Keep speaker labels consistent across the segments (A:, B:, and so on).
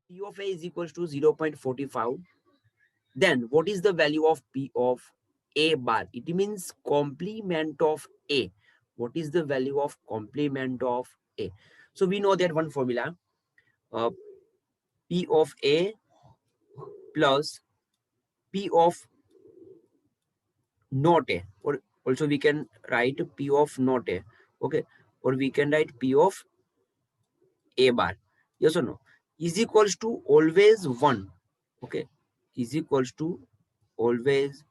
A: P of A is equals to 0.45. Then what is the value of P of A bar? It means complement of A. What is the value of complement of A? So we know that one formula, uh, P of A plus P of not A, or also we can write P of not A, okay, or we can write P of A bar, yes or no, is equals to always 1, okay, is equals to always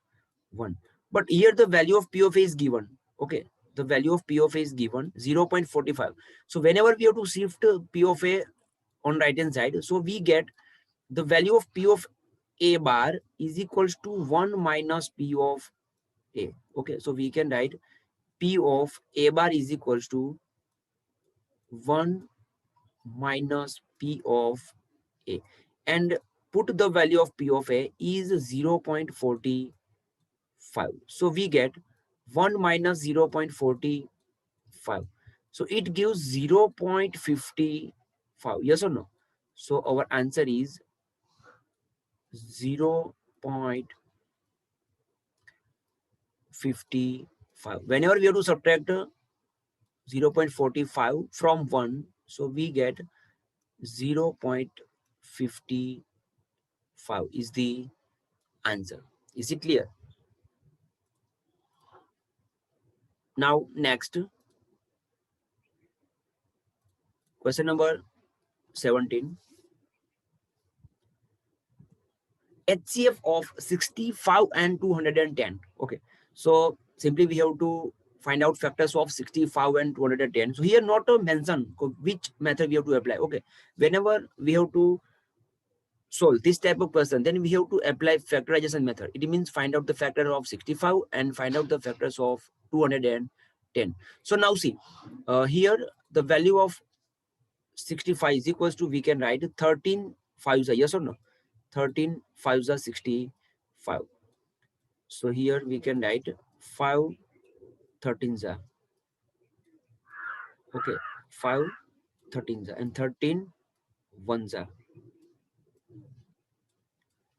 A: 1. But here the value of P of A is given, okay, the value of P of A is given 0.45. So whenever we have to shift P of A on right hand side, so we get the value of P of A bar is equals to 1 minus P of A, okay, so we can write P of A bar is equals to 1 minus P of A, and put the value of P of A is 0.45. So we get 1 minus 0.45. So it gives 0.55. Yes or no? So our answer is 0.55. Whenever we have to subtract 0.45 from 1, so we get 0.55 is the answer. Is it clear? Now next, question number 17. HCF of 65 and 210. Okay, so simply we have to find out factors of 65 and 210. So here not a mention which method we have to apply. Okay, whenever we have to solve this type of question, then we have to apply factorization method. It means find out the factor of 65 and find out the factors of 210. So now see, here the value of 65 is equals to, we can write 13 5s, yes or no, 13 5s are 65. So here we can write 5 13s are, okay, 5 13s are, and 13 1s are,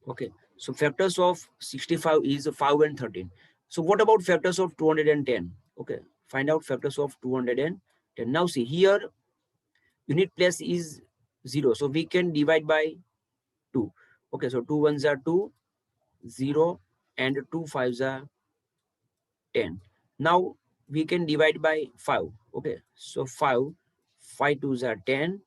A: okay. So factors of 65 is 5 and 13. So what about factors of 210? Okay, find out factors of 210. Now see here, unit place is 0, so we can divide by 2. Okay, so 2 1s are 2, 0, and 2 5s are 10. Now we can divide by 5. Okay, so 5 2s are 10,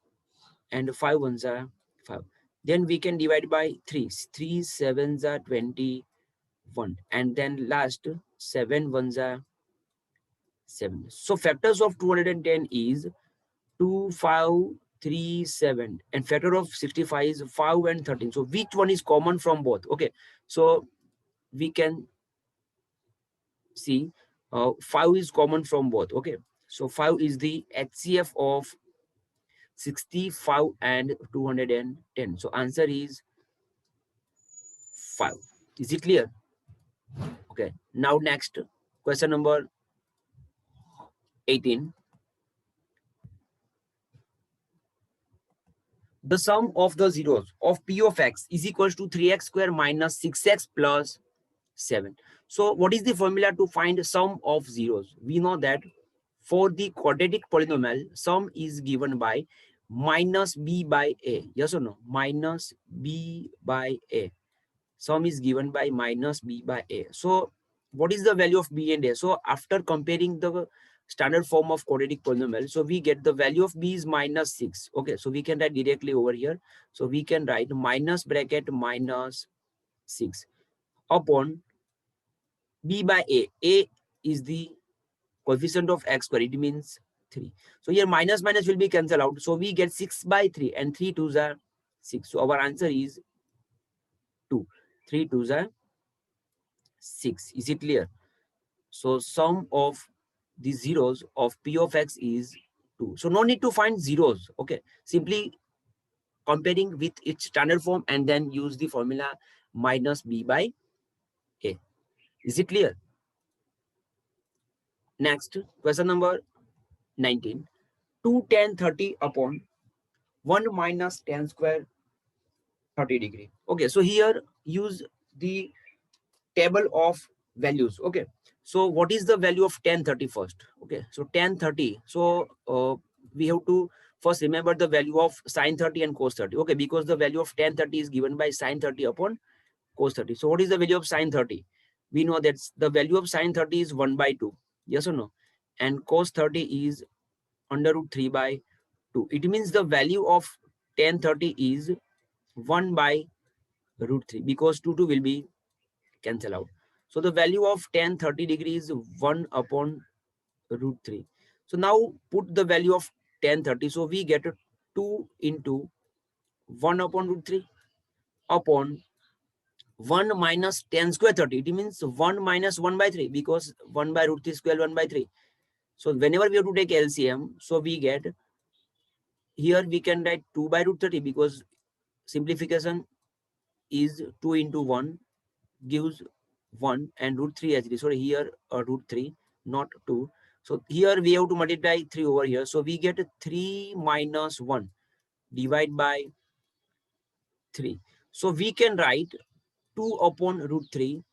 A: and 5 1s are 5. Then we can divide by 3. 3 7s are 21, and then last 7 1s are 7. So factors of 210 is 2 5 3 7, and factor of 65 is 5 and 13. So which one is common from both? Okay, so we can see 5 is common from both. Okay, so 5 is the HCF of 65 and 210. So answer is 5. Is it clear? Okay, now next, question number 18. The sum of the zeros of P of X is equals to 3x square minus 6x plus 7. So what is the formula to find sum of zeros? We know that for the quadratic polynomial, sum is given by minus b by a. Yes or no? Minus b by a. Sum is given by minus b by a. So what is the value of b and a? So after comparing the standard form of quadratic polynomial, so we get the value of b is minus 6. Okay, so we can write directly over here. So we can write minus bracket minus 6 upon b by a. A is the coefficient of x square, it means 3. So here minus minus will be cancelled out. So we get 6 by 3, and 3 2s are 6. So our answer is 2. 3 2s are 6. Is it clear? So sum of the zeros of P of X is 2. So no need to find zeros. Okay, simply comparing with its standard form and then use the formula minus b by a. Is it clear? Next, question number 19. 2 10 30 upon 1 minus 10 square 30 degree. Okay, so here use the table of values. Okay, so what is the value of tan 30 first? Okay, so tan 30, so we have to first remember the value of sin 30 and cos 30. Okay, because the value of tan 30 is given by sin 30 upon cos 30. So what is the value of sin 30? We know that the value of sin 30 is 1 by 2. Yes or no? And cos 30 is under root 3 by 2. It means the value of tan 30 is 1 by root 3, because 2 will be cancel out. So the value of tan 30 degrees is 1 upon root 3. So now put the value of tan 30. So we get 2 into 1 upon root 3 upon 1 minus tan square 30. It means 1 minus 1 by 3, because 1 by root 3 square 1 by 3. So whenever we have to take LCM, so we get, here we can write 2 by root 30, because simplification is 2 into 1 gives 1 and root 3 actually. Sorry, here root 3, not 2. So here we have to multiply 3 over here. So we get 3 minus 1 divide by 3. So we can write 2 upon root 3,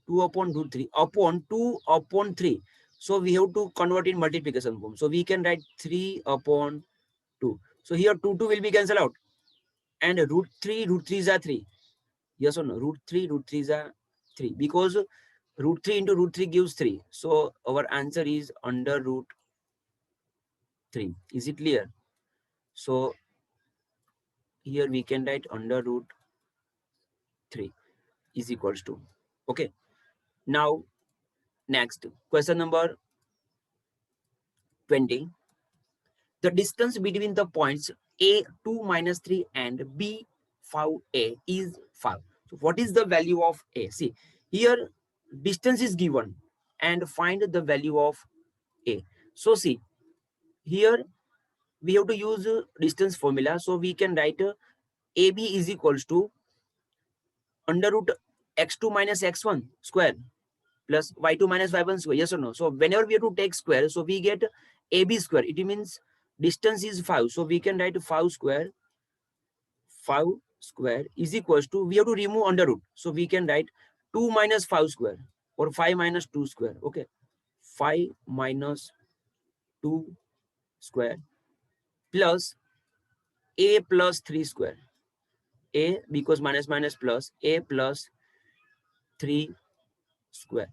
A: 2 upon root 3 upon 2 upon 3. So we have to convert in multiplication form. So we can write 3 upon 2. So here 2 will be cancelled out. And root 3s are 3. Yes or no? Root 3s are 3. Because root 3 into root 3 gives 3. So our answer is under root 3. Is it clear? So here we can write under root 3 is equals to. Okay. Now, next question number 20. The distance between the points A 2 minus 3 and B 5A is 5. So what is the value of A? See, here distance is given and find the value of A. So see, here we have to use distance formula. So we can write AB is equals to under root x2 minus x1 square plus y2 minus y1 square. Yes or no? So whenever we have to take square, so we get AB square. It means distance is 5. So we can write 5 square is equals to, we have to remove under root. So we can write 2 minus 5 square or 5 minus 2 square. Okay. 5 minus 2 square plus A plus 3 square. A, because minus minus plus, A plus 3 square.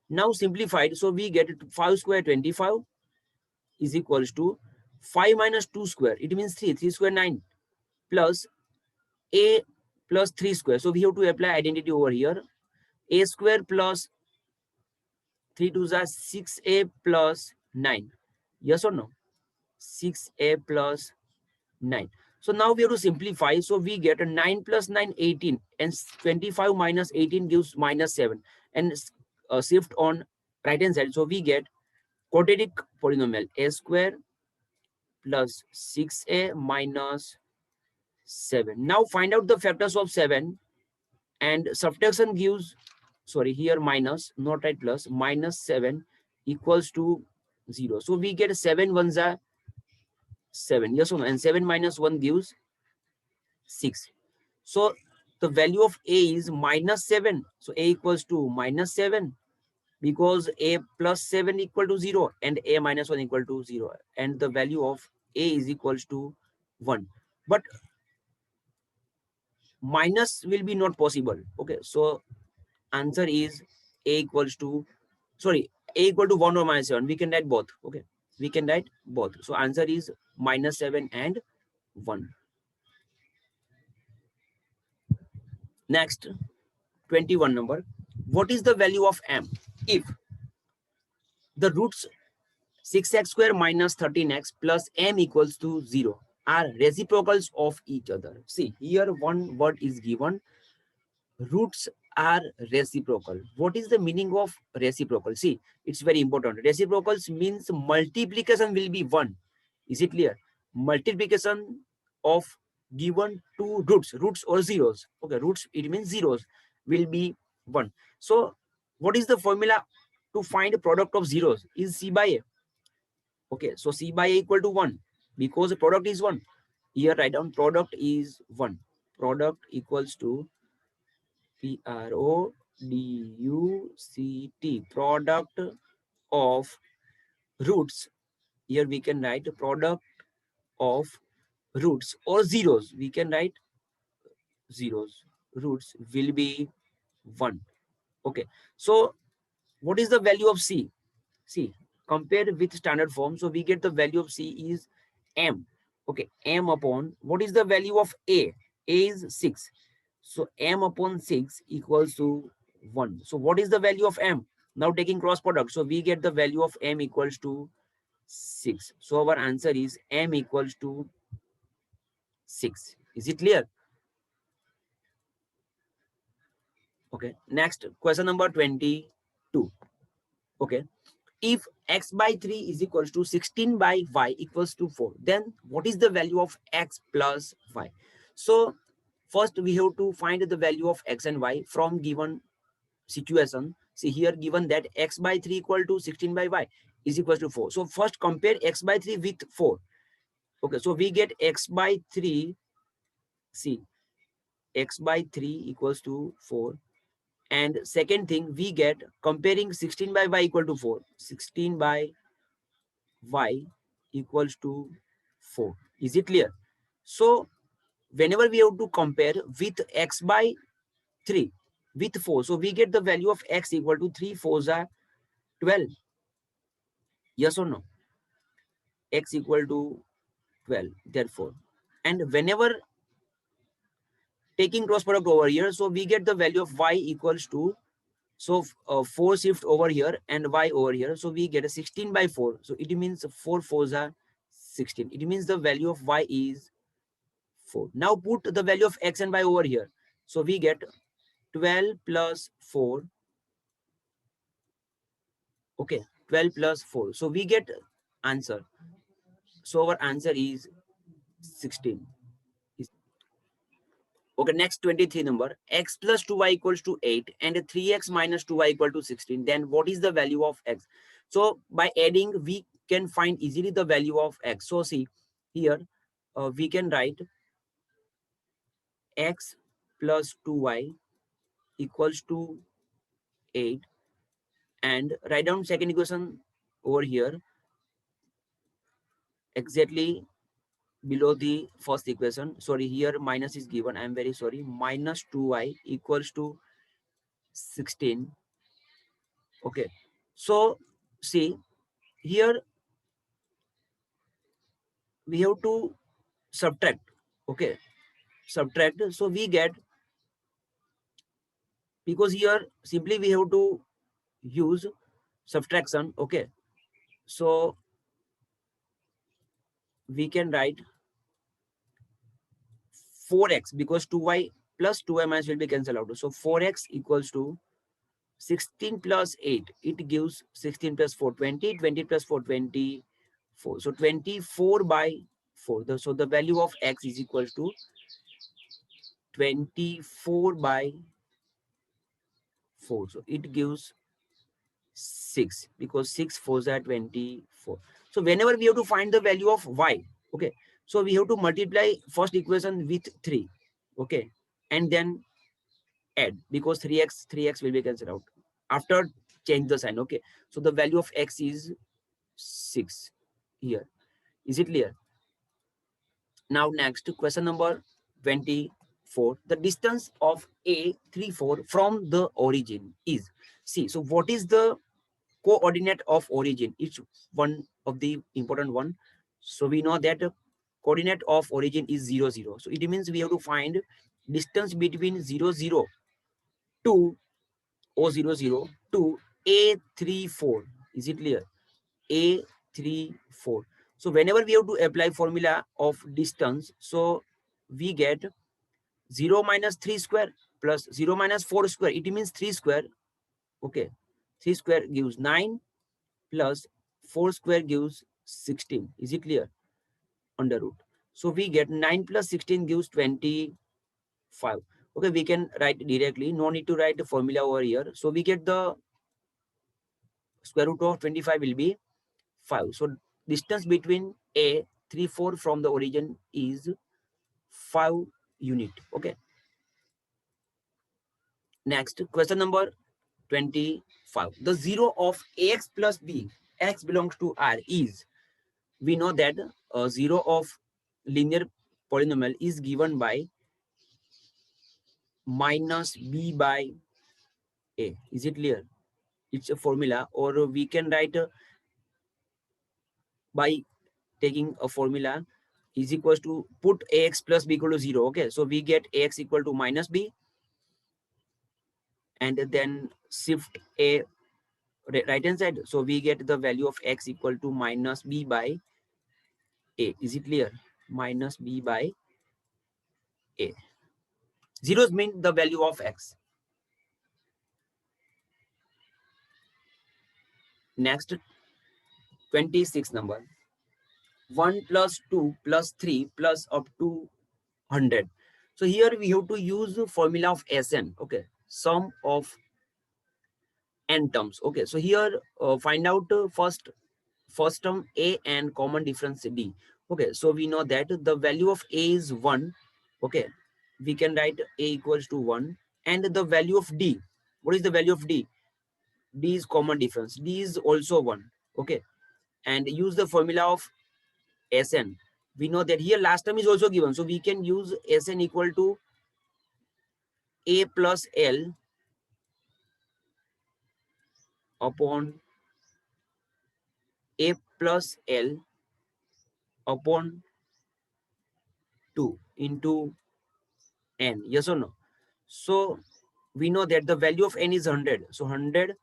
A: Now simplified, so we get 5 square 25 is equals to 5 minus 2 square. It means 3. 3 square 9 plus A plus 3 square. So we have to apply identity over here. A square plus 3 2s are 6A plus 9. Yes or no? 6A plus 9. So now we have to simplify. So we get a 9 plus 9, 18. And 25 minus 18 gives minus 7. And shift on right hand side. So we get quadratic polynomial A square plus 6A minus 7. Now find out the factors of 7. And subtraction gives, sorry, here minus, not right plus, minus 7 equals to 0. So we get 7 ones are 7. Yes or no? And 7 minus 1 gives 6. So the value of A is minus 7. So A equals to minus 7, because A plus 7 equal to 0 and A minus 1 equal to 0. And the value of A is equals to 1. But minus will be not possible. Okay. So answer is A equals to, sorry, A equal to 1 or minus 7. We can write both. Okay. We can write both. So answer is minus 7 and 1. Next, 21 number. What is the value of M if the roots 6x square minus 13x plus M equals to 0 are reciprocals of each other? See, here one word is given, roots are reciprocal. What is the meaning of reciprocal? See, it's very important. Reciprocals means multiplication will be 1. Is it clear? Multiplication of given two roots or zeros. Okay, roots, it means zeros, will be 1. So what is the formula to find product of zeros? Is C by A. Okay, so C by A equal to 1, because the product is 1. Here write down product is 1. product equals to product, product of roots. Here we can write product of roots or zeros. We can write zeros. Roots will be 1. Okay. So what is the value of C? See, compared with standard form, so we get the value of C is M. Okay, M upon, what is the value of A? A is 6. So M upon 6 equals to 1. So what is the value of M? Now taking cross product, so we get the value of M equals to 6. So our answer is M equals to 6. Is it clear? Okay, next question number 22. Okay, if x by 3 is equals to 16 by y equals to 4, then what is the value of x plus y? So first we have to find the value of x and y from given situation. See here given that x by 3 equal to 16 by y is equals to 4. So first compare x by 3 with 4. Okay, so we get x by 3. See, x by 3 equals to 4. And second thing, we get comparing 16 by y equal to 4. 16 by y equals to 4. Is it clear? So whenever we have to compare with x by 3 with 4, so we get the value of x equal to 3 4s are 12. Yes or no? X equal to 12, therefore. And whenever taking cross product over here, so we get the value of y equals to, so 4 shift over here and y over here, so we get a 16 by 4. So it means 4 4s are 16. It means the value of y is 4. Now put the value of x and y over here. So we get 12 plus 4. Okay, 12 plus 4. So we get answer. So our answer is 16. Okay, next 23 number. X plus 2y equals to 8 and 3x minus 2y equal to 16. Then what is the value of x? So by adding, we can find easily the value of x. So see, here we can write x plus 2y equals to 8 and write down second equation over here exactly below the first equation. Sorry, here minus is given. I'm very sorry. Minus 2y equals to 16. Okay. So see, here we have to subtract. Okay. Subtract. So we get, because here simply we have to use subtraction. Okay. So we can write 4x because 2y plus 2y minus will be cancelled out. So 4x equals to 16 plus 8. It gives 16 plus 4, 20, 20 plus 4, 24. So 24 by 4. So the value of x is equals to 24 by 4. So it gives 6 because 6 4s are 24. So whenever we have to find the value of y, okay, so we have to multiply first equation with 3, okay, and then add because 3x will be cancelled out after change the sign. Okay, so the value of x is 6 here. Is it clear? Now next question number 24. The distance of A34 from the origin is, see, so what is the coordinate of origin? It's one of the important one. So we know that coordinate of origin is 0 0. So it means we have to find distance between 0 0 to O00 to A34. Is it clear? A34. So whenever we have to apply formula of distance, so we get 0 minus 3 square plus 0 minus 4 square. It means 3 square. Okay. 3 square gives 9 plus 4 square gives 16. Is it clear? Under root. So we get 9 plus 16 gives 25. Okay, we can write directly. No need to write the formula over here. So we get the square root of 25 will be 5. So distance between A 34 from the origin is 5 unit. Okay. Next, question number 25. The 0 of ax plus b, x belongs to R, is, we know that 0 of linear polynomial is given by minus b by a. Is it clear? It's a formula, or we can write by taking a formula is equals to put ax plus b equal to 0. Okay, so we get ax equal to minus b, and then shift a right hand side, so we get the value of x equal to minus b by a. Is it clear? Minus b by a. Zeros mean the value of x. Next, 26 number. 1 plus 2 plus 3 plus up to 100. So here we have to use the formula of Sn. Okay, sum of n terms. Okay, so here find out first term a and common difference d. Okay, so we know that the value of a is 1. Okay, we can write a equals to 1, and the value of d, what is the value of d? D is common difference, d is also 1. Okay, and use the formula of Sn. We know that here last term is also given, so we can use Sn equal to a plus l upon a plus l upon 2 into n. Yes or no? So we know that the value of n is 100. So 100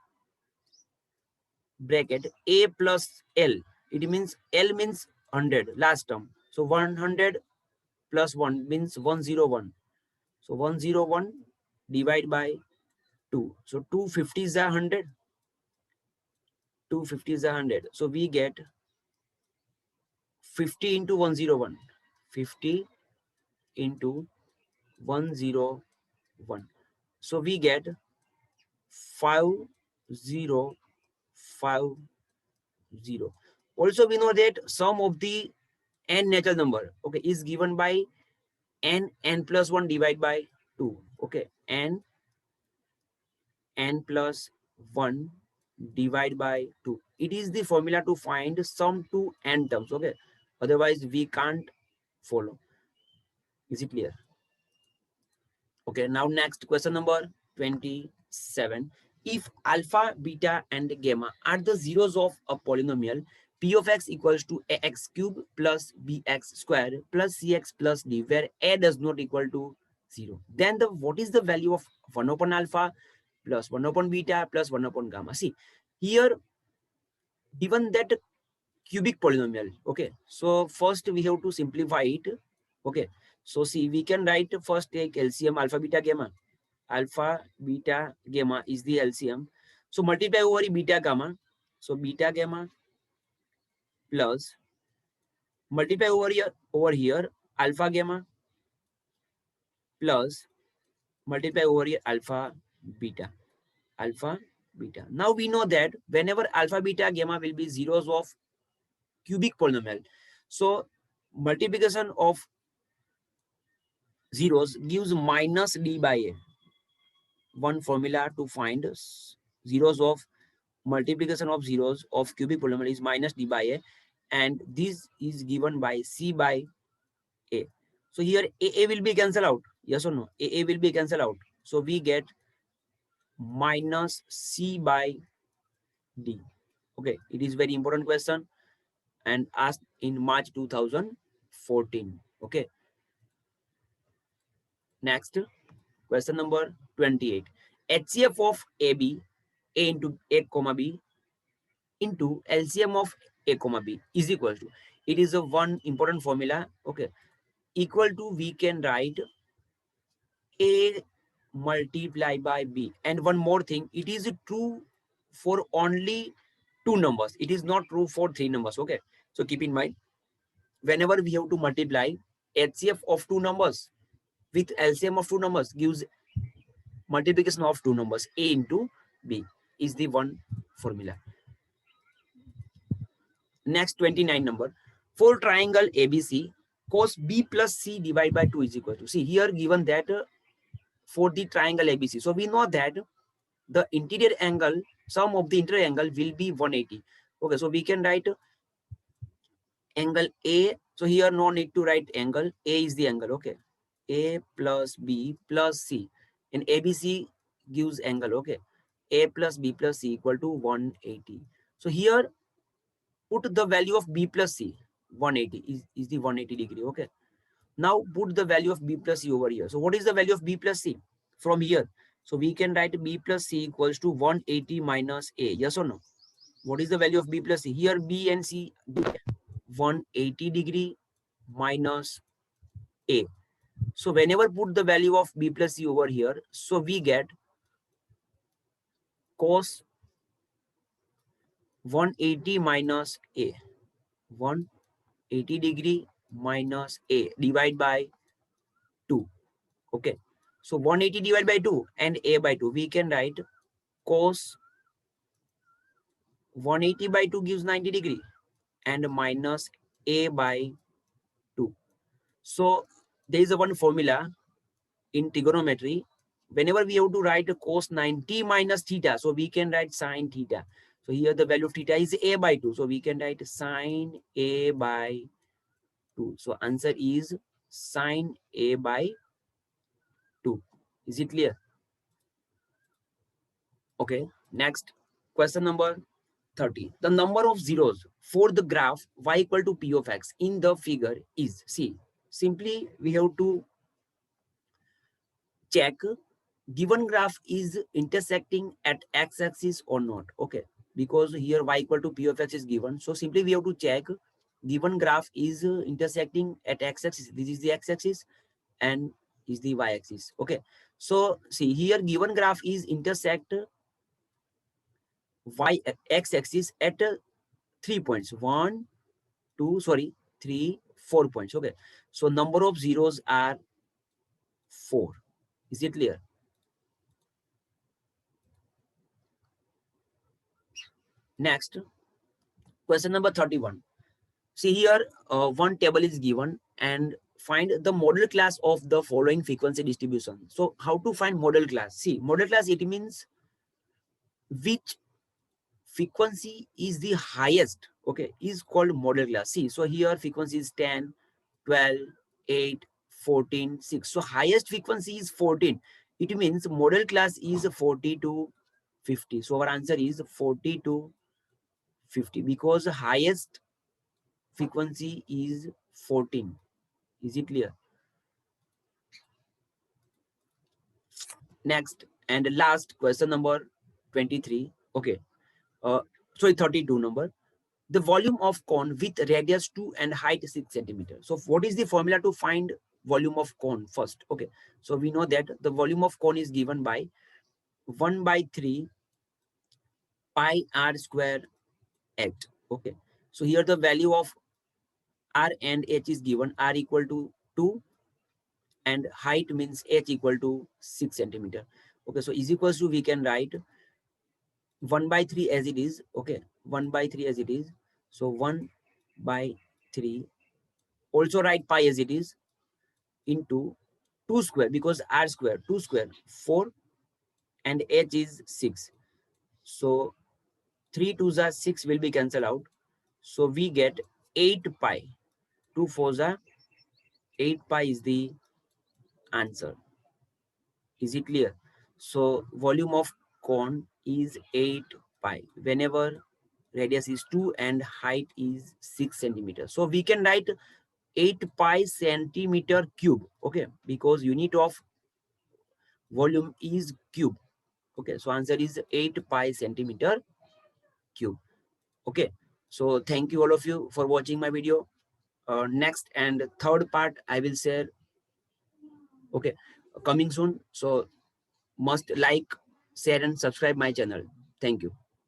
A: bracket a plus l. It means l means 100 last term. So 100 plus 1 means 101. So 101 divided by 2. So 250 is a 100. 250 is a 100. So we get 50 into 101. 50 into 101. So we get 5050. Also we know that sum of the n natural number, okay, is given by n plus 1 divided by 2. Okay, n plus 1 divided by 2. It is the formula to find sum to n terms. Okay, otherwise we can't follow. Is it clear? Okay, now next question number 27. If alpha, beta, and gamma are the zeros of a polynomial, p of x equals to ax cube plus bx square plus cx plus d, where a does not equal to 0, then what is the value of 1 upon alpha plus 1 upon beta plus 1 upon gamma? See, here given that cubic polynomial. Okay, so first we have to simplify it. Okay, so see, we can write first take LCM alpha beta gamma. Alpha beta gamma is the LCM, so multiply over beta gamma. So beta gamma plus multiply over here alpha gamma plus multiply over here alpha beta. Now we know that whenever alpha beta gamma will be zeros of cubic polynomial, so multiplication of zeros gives minus d by a. One formula to find zeros of multiplication of zeros of cubic polynomial is minus d by a, and this is given by c by a. So here a will be cancelled out. Yes or no? A will be cancelled out. So we get minus c by d. Okay, it is very important question and asked in March 2014. Okay. Next, question number 28. HCF of AB, A into A comma B into LCM of A comma B is equal to, it is a one important formula. Okay, equal to, we can write A multiply by B. And one more thing, it is true for only two numbers. It is not true for three numbers. Okay, so keep in mind, whenever we have to multiply HCF of two numbers with LCM of two numbers gives multiplication of two numbers, A into B is the one formula. Next, 29 number. For triangle ABC, cos B plus C divided by 2 is equal to, see here given that for the triangle ABC. So we know that the interior angle, sum of the interior angle will be 180. Okay, so we can write angle A. So here no need to write angle. A is the angle. Okay, A plus B plus C, and ABC gives angle. Okay, A plus B plus C equal to 180. So here put the value of B plus C. 180 is the 180 degree. Okay, now put the value of B plus C over here. So what is the value of B plus C from here? So we can write B plus C equals to 180 minus A. Yes or no? What is the value of B plus C? Here B and C, 180 degree minus A. So whenever put the value of B plus C over here, so we get cos 180 minus A. 180 degree minus A divided by 2. Okay. So 180 divided by 2 and A by 2. We can write cos 180 by 2 gives 90 degree and minus A by 2. So there is a one formula in trigonometry. Whenever we have to write cos 90 minus theta, so we can write sine theta. So here the value of theta is A by 2. So we can write sine A by 2. So answer is sine A by 2. Is it clear? Okay. Next, question number 30. The number of zeros for the graph y equal to p of x in the figure is, see, simply we have to check given graph is intersecting at x-axis or not. Okay, because here y equal to p of x is given. So simply we have to check given graph is intersecting at x-axis. This is the x-axis and is the y-axis. Okay, so see here given graph is intersect x-axis at 3 points. 1, 2, sorry, 3, 4 points. Okay, so number of zeros are 4. Is it clear? Next, question number 31. See here, one table is given and find the model class of the following frequency distribution. So how to find model class? See, model class, it means which frequency is the highest, okay, is called model class. See, so here frequency is 10, 12, 8, 14, 6. So highest frequency is 14. It means model class is 40 to 50. So our answer is 40 to 50 because highest frequency is 14. Is it clear? Next and last question number 23. Okay. Sorry, 32 number. The volume of cone with radius 2 and height 6 centimeters. So what is the formula to find volume of cone first? Okay. So we know that the volume of cone is given by 1 by 3 pi r square h. Okay. So here the value of r and h is given. R equal to 2 and height means h equal to 6 centimeter. Okay. So is equals to, we can write 1 by 3 as it is. Okay, 1 by 3 as it is. So 1 by 3, also write pi as it is, into 2 square, because r square 2 square 4 and h is 6. So 3 2s are 6 will be cancelled out. So we get 8 pi. 2 4s are 8 pi is the answer. Is it clear? So volume of cone is 8 pi whenever radius is 2 and height is 6 centimeters. So we can write 8 pi centimeter cube. Okay, because unit of volume is cube. Okay, so answer is 8 pi centimeter cube. Okay, so thank you all of you for watching my video. Next and third part I will share. Okay, coming soon. So must like, share and subscribe my channel. Thank you.